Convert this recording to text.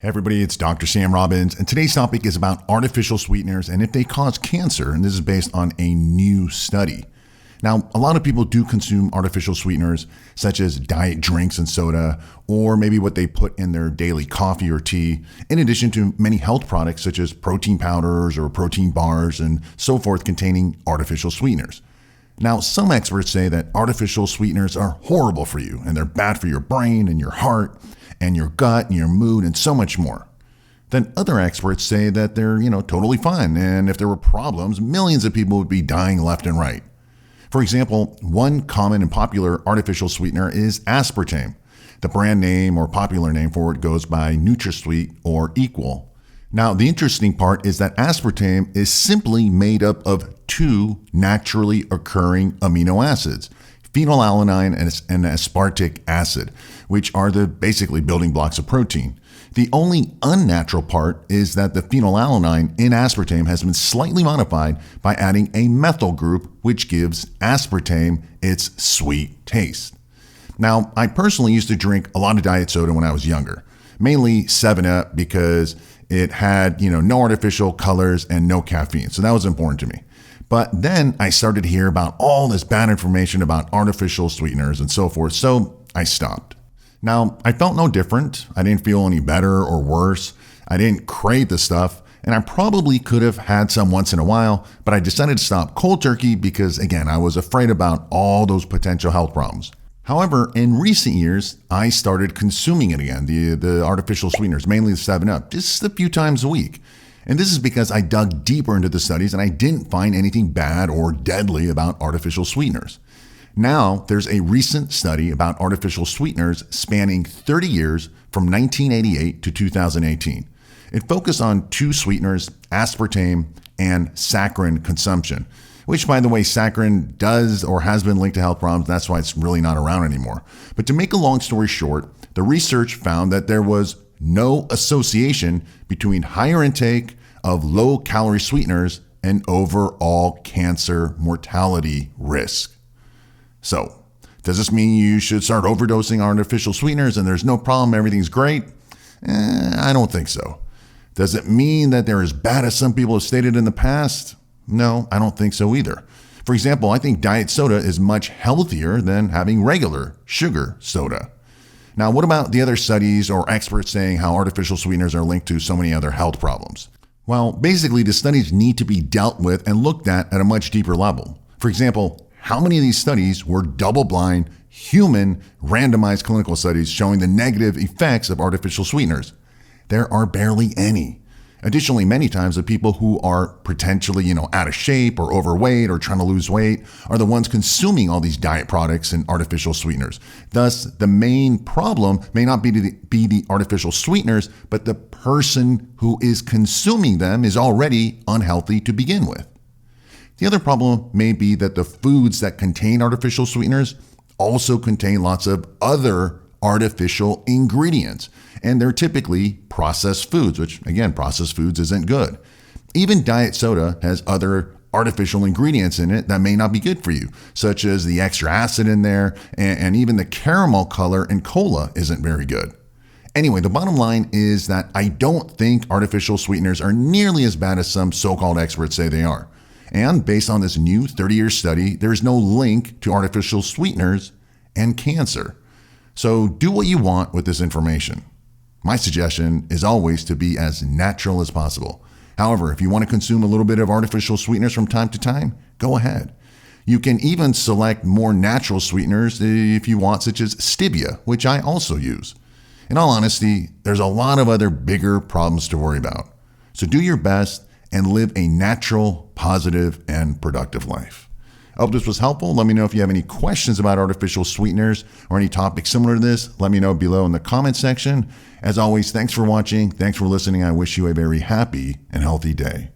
Hey everybody, it's Dr. Sam Robbins, and today's topic is about artificial sweeteners and if they cause cancer, and this is based on a new study. Now, a lot of people do consume artificial sweeteners, such as diet drinks and soda, or maybe what they put in their daily coffee or tea, in addition to many health products such as protein powders or protein bars and so forth containing artificial sweeteners. Now, some experts say that artificial sweeteners are horrible for you, and they're bad for your brain and your heart and your gut and your mood and so much more. Then other experts say that they're, totally fine, and if there were problems, millions of people would be dying left and right. For example, one common and popular artificial sweetener is aspartame. The brand name or popular name for it goes by NutraSweet or Equal. Now, the interesting part is that aspartame is simply made up of two naturally occurring amino acids, phenylalanine and aspartic acid, which are the basically building blocks of protein. The only unnatural part is that the phenylalanine in aspartame has been slightly modified by adding a methyl group, which gives aspartame its sweet taste. Now, I personally used to drink a lot of diet soda when I was younger, mainly 7-Up because it had, no artificial colors and no caffeine. So that was important to me. But then I started to hear about all this bad information about artificial sweeteners and so forth, so I stopped. Now, I felt no different. I didn't feel any better or worse. I didn't crave the stuff, and I probably could have had some once in a while, but I decided to stop cold turkey because, again, I was afraid about all those potential health problems. However, in recent years, I started consuming it again, the artificial sweeteners, mainly the 7-Up, just a few times a week. And this is because I dug deeper into the studies and I didn't find anything bad or deadly about artificial sweeteners. Now, there's a recent study about artificial sweeteners spanning 30 years from 1988 to 2018. It focused on two sweeteners, aspartame and saccharin consumption, which, by the way, saccharin does or has been linked to health problems. That's why it's really not around anymore. But to make a long story short, the research found that there was no association between higher intake of low-calorie sweeteners and overall cancer mortality risk. So, does this mean you should start overdosing artificial sweeteners and there's no problem, everything's great? I don't think so. Does it mean that they're as bad as some people have stated in the past? No, I don't think so either. For example, I think diet soda is much healthier than having regular sugar soda. Now, what about the other studies or experts saying how artificial sweeteners are linked to so many other health problems? Well, basically, the studies need to be dealt with and looked at a much deeper level. For example, how many of these studies were double-blind, human, randomized clinical studies showing the negative effects of artificial sweeteners? There are barely any. Additionally, many times the people who are potentially, out of shape or overweight or trying to lose weight are the ones consuming all these diet products and artificial sweeteners. Thus, the main problem may not be the artificial sweeteners, but the person who is consuming them is already unhealthy to begin with. The other problem may be that the foods that contain artificial sweeteners also contain lots of other artificial ingredients, and they're typically processed foods, which, again, processed foods isn't good. Even diet soda has other artificial ingredients in it that may not be good for you, such as the extra acid in there, and even the caramel color in cola isn't very good. Anyway, the bottom line is that I don't think artificial sweeteners are nearly as bad as some so-called experts say they are. And based on this new 30-year study, there's no link to artificial sweeteners and cancer. So do what you want with this information. My suggestion is always to be as natural as possible. However, if you want to consume a little bit of artificial sweeteners from time to time, go ahead. You can even select more natural sweeteners if you want, such as stevia, which I also use. In all honesty, there's a lot of other bigger problems to worry about. So do your best and live a natural, positive, and productive life. I hope this was helpful. Let me know if you have any questions about artificial sweeteners or any topics similar to this. Let me know below in the comment section. As always, thanks for watching. Thanks for listening. I wish you a very happy and healthy day.